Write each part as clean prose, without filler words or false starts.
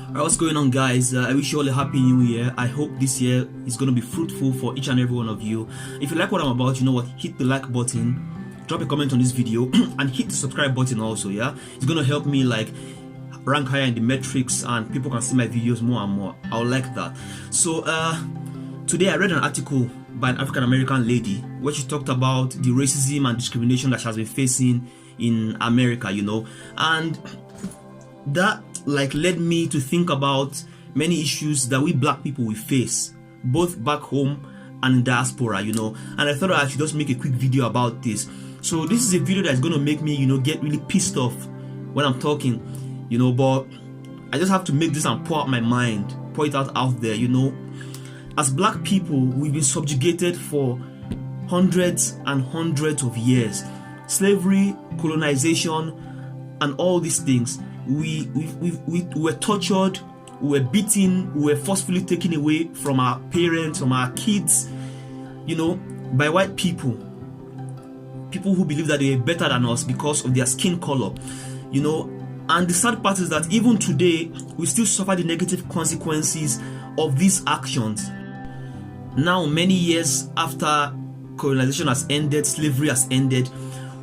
Alright, what's going on, guys? I wish you all a happy new year. I hope this year is going to be fruitful for each and every one of you. If you like what I'm about, you know what, hit the like button, drop a comment on this video and hit the subscribe button also. Yeah, it's going to help me like rank higher in the metrics and people can see my videos more and more. I'll like that. So today I read an article by an African American lady where she talked about the racism and discrimination that she has been facing in America, you know, and that like led me to think about many issues that we black people will face both back home and in diaspora, you know, and I thought I should just make a quick video about this. So this is a video that's going to make me, you know, get really pissed off when I'm talking, you know, but I just have to make this and pour out my mind, pour it out there, you know. As black people, we've been subjugated for hundreds and hundreds of years. Slavery, colonization, and all these things. We were tortured, we were beaten, we were forcefully taken away from our parents, from our kids, you know, by white people. People who believe that they are better than us because of their skin color, you know. And the sad part is that even today, we still suffer the negative consequences of these actions. Now, many years after colonization has ended, slavery has ended,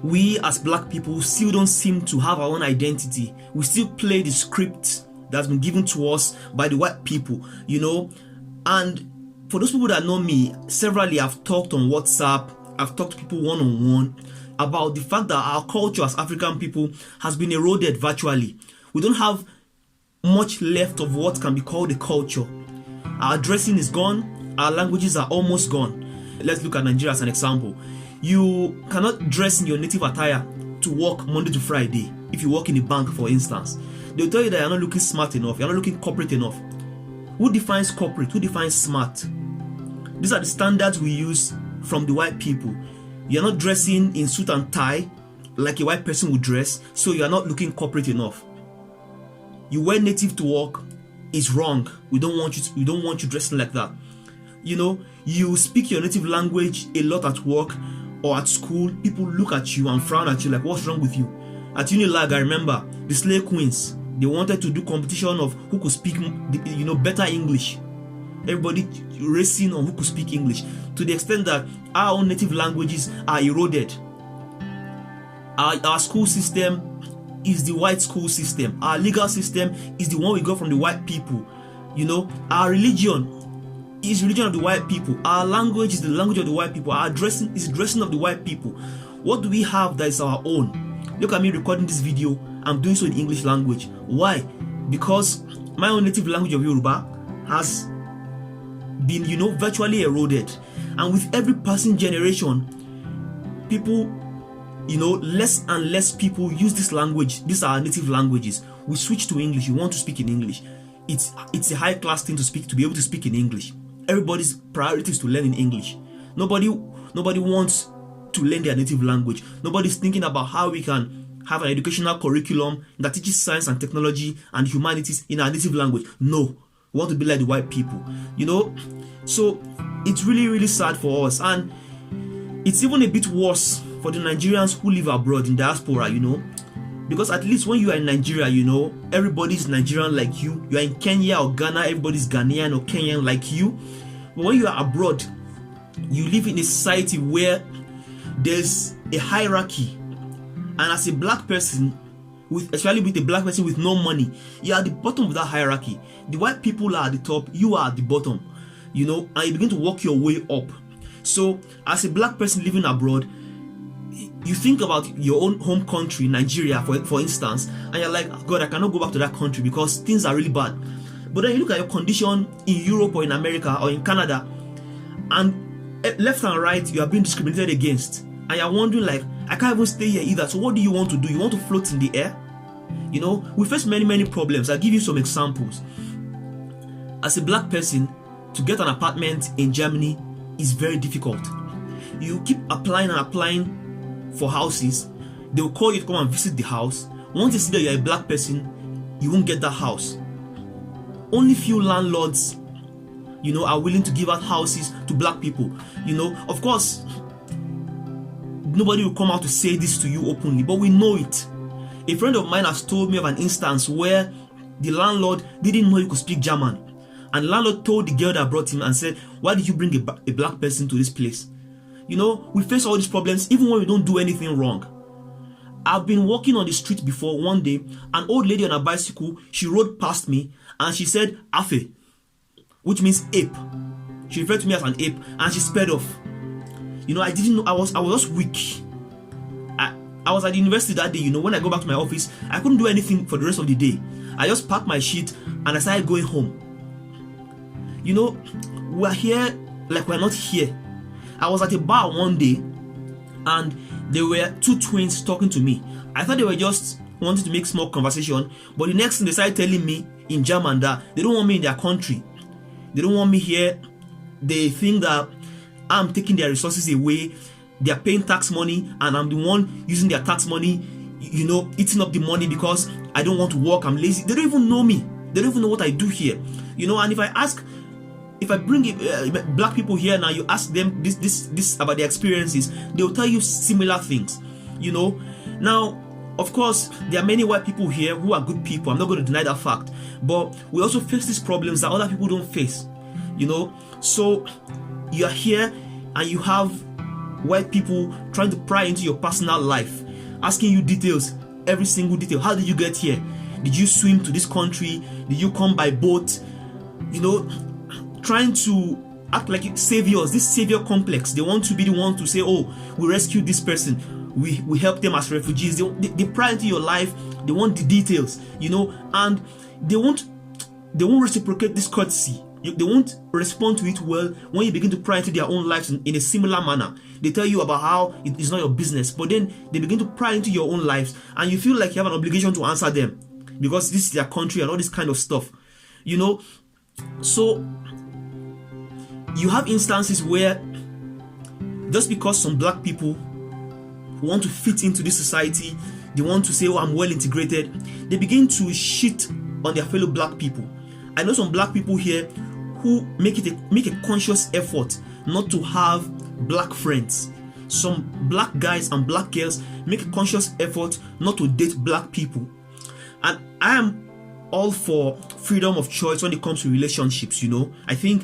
we as black people still don't seem to have our own identity. We still play the script that's been given to us by the white people, you know. And for those people that know me, severally I've talked on WhatsApp, I've talked to people one-on-one about the fact that our culture as African people has been eroded virtually. We don't have much left of what can be called a culture. Our dressing is gone, our languages are almost gone. Let's look at Nigeria as an example. You cannot dress in your native attire to work Monday to Friday. If you work in a bank, for instance, they'll tell you that you're not looking smart enough, you're not looking corporate enough. Who defines corporate? Who defines smart? These are the standards we use from the white people. You're not dressing in suit and tie like a white person would dress, so you're not looking corporate enough. You wear native to work is wrong. We don't want you dressing like that. You know, you speak your native language a lot at work or at school, people look at you and frown at you like, what's wrong with you? At Unilag, I remember the slave queens, they wanted to do competition of who could speak, you know, better English. Everybody racing on who could speak English, to the extent that our own native languages are eroded. Our school system is the white school system. Our legal system is the one we got from the white people. You know, our religion is religion of the white people. Our language is the language of the white people. Our dressing is the dressing of the white people. What do we have that is our own? Look at me recording this video. I'm doing so in English language. Why? Because my own native language of Yoruba has been, you know, virtually eroded. And with every passing generation, people, you know, less and less people use this language. These are our native languages. We switch to English. You want to speak in English. It's a high class thing to be able to speak in English. Everybody's priority is to learn in English. Nobody wants to learn their native language. Nobody's thinking about how we can have an educational curriculum that teaches science and technology and humanities in our native language. No, we want to be like the white people, you know. So it's really, really sad for us, and it's even a bit worse for the Nigerians who live abroad in diaspora, you know, because at least when you are in Nigeria, you know, everybody's Nigerian like you. You are in Kenya or Ghana, everybody's Ghanaian or Kenyan like you. But when you are abroad, you live in a society where there's a hierarchy, and as a black person, especially with a black person with no money, you are at the bottom of that hierarchy. The white people are at the top, you are at the bottom, you know, and you begin to work your way up. So as a black person living abroad, you think about your own home country, Nigeria, for instance, and you're like, God, I cannot go back to that country because things are really bad. But then you look at your condition in Europe or in America or in Canada, and left and right, you are being discriminated against. And you're wondering like, I can't even stay here either. So what do you want to do? You want to float in the air? You know, we face many problems. I'll give you some examples. As a black person, to get an apartment in Germany is very difficult. You keep applying and applying for houses. They will call you to come and visit the house. Once they see that you're a black person, you won't get that house. Only few landlords, you know, are willing to give out houses to black people. You know, of course, nobody will come out to say this to you openly, but we know it. A friend of mine has told me of an instance where the landlord didn't know he could speak German. And the landlord told the girl that brought him and said, why did you bring a black person to this place? You know, we face all these problems even when we don't do anything wrong. I've been walking on the street before. One day, an old lady on a bicycle, she rode past me and she said, Afe, which means ape. She referred to me as an ape and she sped off. You know, I didn't know, I was just weak. I was at the university that day. You know, when I go back to my office, I couldn't do anything for the rest of the day. I just packed my shit and I started going home. You know, we're here like we're not here. I was at a bar one day and there were two twins talking to me. I thought they were just wanting to make small conversation, but the next thing they started telling me in German that they don't want me in their country. They don't want me here. They think that I'm taking their resources away. They're paying tax money and I'm the one using their tax money, you know, eating up the money because I don't want to work, I'm lazy. They don't even know me. They don't even know what I do here. You know, and if I bring black people here now, you ask them this about their experiences, they'll tell you similar things, you know. Now, of course, there are many white people here who are good people. I'm not going to deny that fact. But we also face these problems that other people don't face, you know. So, you are here and you have white people trying to pry into your personal life, asking you details, every single detail. How did you get here? Did you swim to this country? Did you come by boat? You know, trying to act like saviors, this savior complex. They want to be the one to say, oh, we rescued this person, we helped them as refugees. They pry into your life, they want the details, you know, and they won't reciprocate this courtesy. They won't respond to it well when you begin to pry into their own lives in a similar manner. They tell you about how it is not your business, but then they begin to pry into your own lives and you feel like you have an obligation to answer them because this is their country and all this kind of stuff, you know. So you have instances where just because some black people want to fit into this society, they want to say, oh, I'm well integrated, they begin to shit on their fellow black people. I know some black people here who make a conscious effort not to have black friends. Some black guys and black girls make a conscious effort not to date black people. And I am all for freedom of choice when it comes to relationships, you know. I think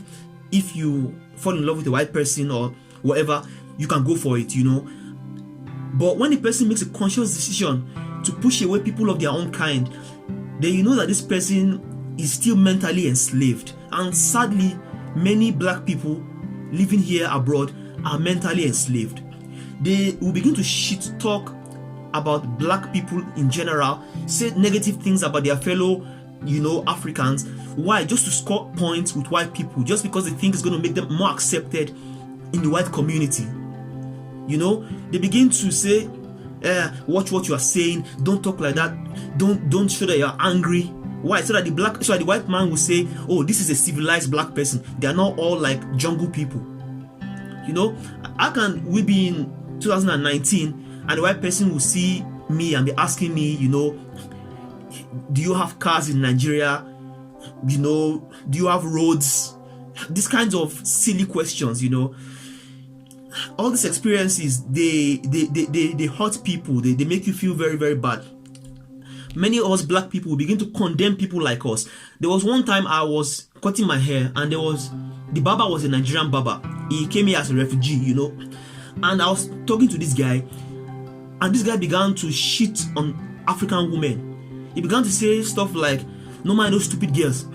if you fall in love with a white person or whatever, you can go for it, you know. But when a person makes a conscious decision to push away people of their own kind, then you know that this person is still mentally enslaved. And sadly, many black people living here abroad are mentally enslaved. They will begin to shit talk about black people in general, say negative things about their fellow, you know, Africans. Why? Just to score points with white people, just because they think it's going to make them more accepted in the white community. You know, they begin to say, watch what you are saying, don't talk like that, don't show that you're angry. Why? So that the white man will say, oh, this is a civilized black person. They are not all like jungle people. You know, how can we be in 2019 and the white person will see me and be asking me, you know, do you have cars in Nigeria? You know, do you have roads? These kinds of silly questions, you know. All these experiences, they hurt people. They make you feel very, very bad. Many of us black people begin to condemn people like us. There was one time I was cutting my hair and the barber was a Nigerian barber. He came here as a refugee, you know. And I was talking to this guy and this guy began to shit on African women. He began to say stuff like, no man, those stupid girls.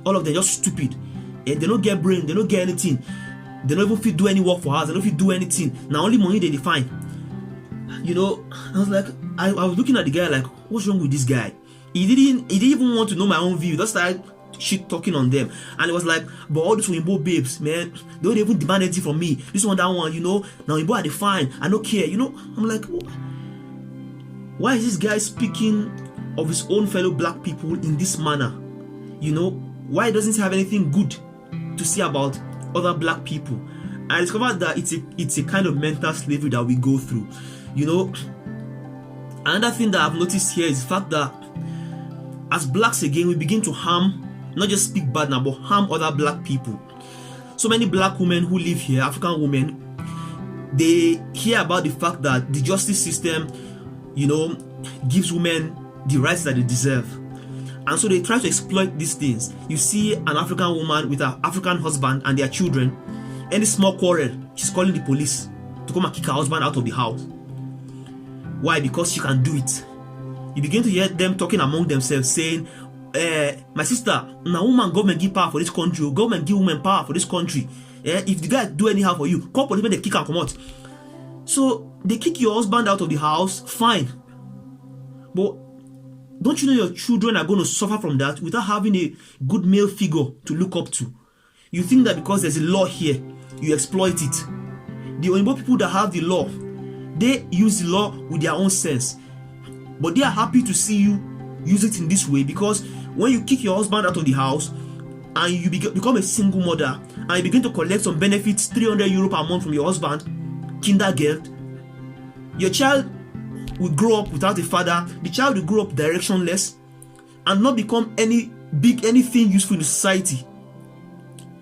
All of them just stupid. They don't get brain, they don't get anything. They don't even fit do any work for us, they don't fit do anything. Now only money they define. You know, I was like, I was looking at the guy like, what's wrong with this guy? He didn't even want to know my own view. Just started shit talking on them. And it was like, but all these Wimbo babes, man, they don't even demand anything from me. This one, that one, you know. Now Wimbo are defined. I don't care, you know. I'm like, why is this guy speaking of his own fellow black people in this manner? You know, why doesn't he have anything good to say about other black people? I discovered that it's a kind of mental slavery that we go through. You know, another thing that I've noticed here is the fact that as blacks again, we begin to harm, not just speak bad now, but harm other black people. So many black women who live here, African women, they hear about the fact that the justice system, you know, gives women the rights that they deserve. And so they try to exploit these things. You see an African woman with an African husband and their children, any small quarrel, she's calling the police to come and kick her husband out of the house. Why? Because she can do it. You begin to hear them talking among themselves, saying, my sister, now woman government give power for this country, government give women power for this country. If the guy do anyhow for you, call police when they kick and come out. So they kick your husband out of the house, fine. But don't you know your children are going to suffer from that without having a good male figure to look up to? You think that because there's a law here, you exploit it. The Oyibo people that have the law, they use the law with their own sense. But they are happy to see you use it in this way, because when you kick your husband out of the house and you become a single mother and you begin to collect some benefits, 300 euro per month from your husband, kindergeld, your child will grow up without a father. The child will grow up directionless and not become anything useful in society.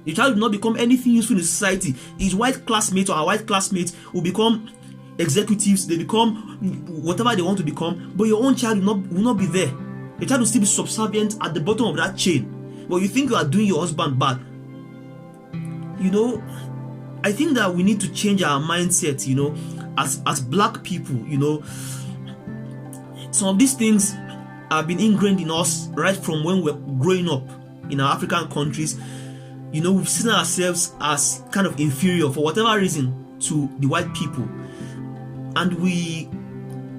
The child will not become anything useful in society. His white classmates or our white classmates will become executives. They become whatever they want to become, but your own child will not be there. The child will still be subservient at the bottom of that chain. But you think you are doing your husband bad. You know, I think that we need to change our mindset, you know, as black people. You know, some of these things have been ingrained in us right from when we're growing up in our African countries. You know, we've seen ourselves as kind of inferior for whatever reason to the white people, and we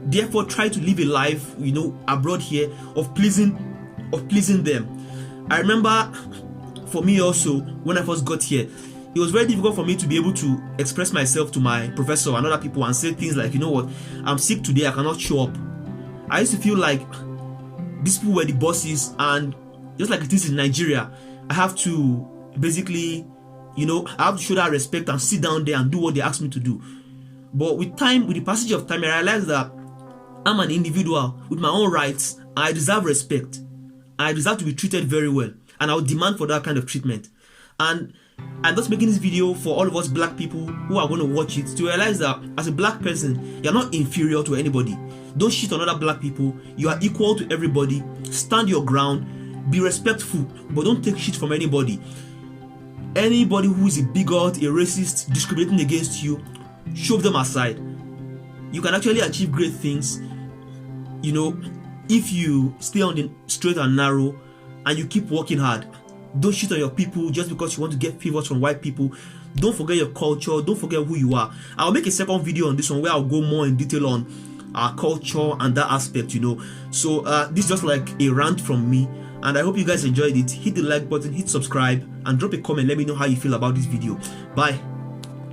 therefore try to live a life, you know, abroad here of pleasing them. I remember for me also, when I first got here, it was very difficult for me to be able to express myself to my professor and other people and say things like, you know what, I'm sick today, I cannot show up. I used to feel like these people were the bosses, and just like it is in Nigeria, I have to basically, you know, I have to show that respect and sit down there and do what they ask me to do. But with time, with the passage of time, I realized that I'm an individual with my own rights. I deserve respect. I deserve to be treated very well, and I will demand for that kind of treatment. And I'm just making this video for all of us black people who are going to watch it to realize that as a black person, you're not inferior to anybody. Don't shit on other black people. You are equal to everybody. Stand your ground. Be respectful, but don't take shit from anybody. Anybody who is a bigot, a racist, discriminating against you, shove them aside. You can actually achieve great things, you know, if you stay on the straight and narrow and you keep working hard. Don't shit on your people just because you want to get favors from white people. Don't forget your culture. Don't forget who you are. I'll make a second video on this one where I'll go more in detail on our culture and that aspect, you know. So this is just like a rant from me, and I hope you guys enjoyed it. Hit the like button, hit subscribe, and drop a comment. Let me know how you feel about this video. Bye.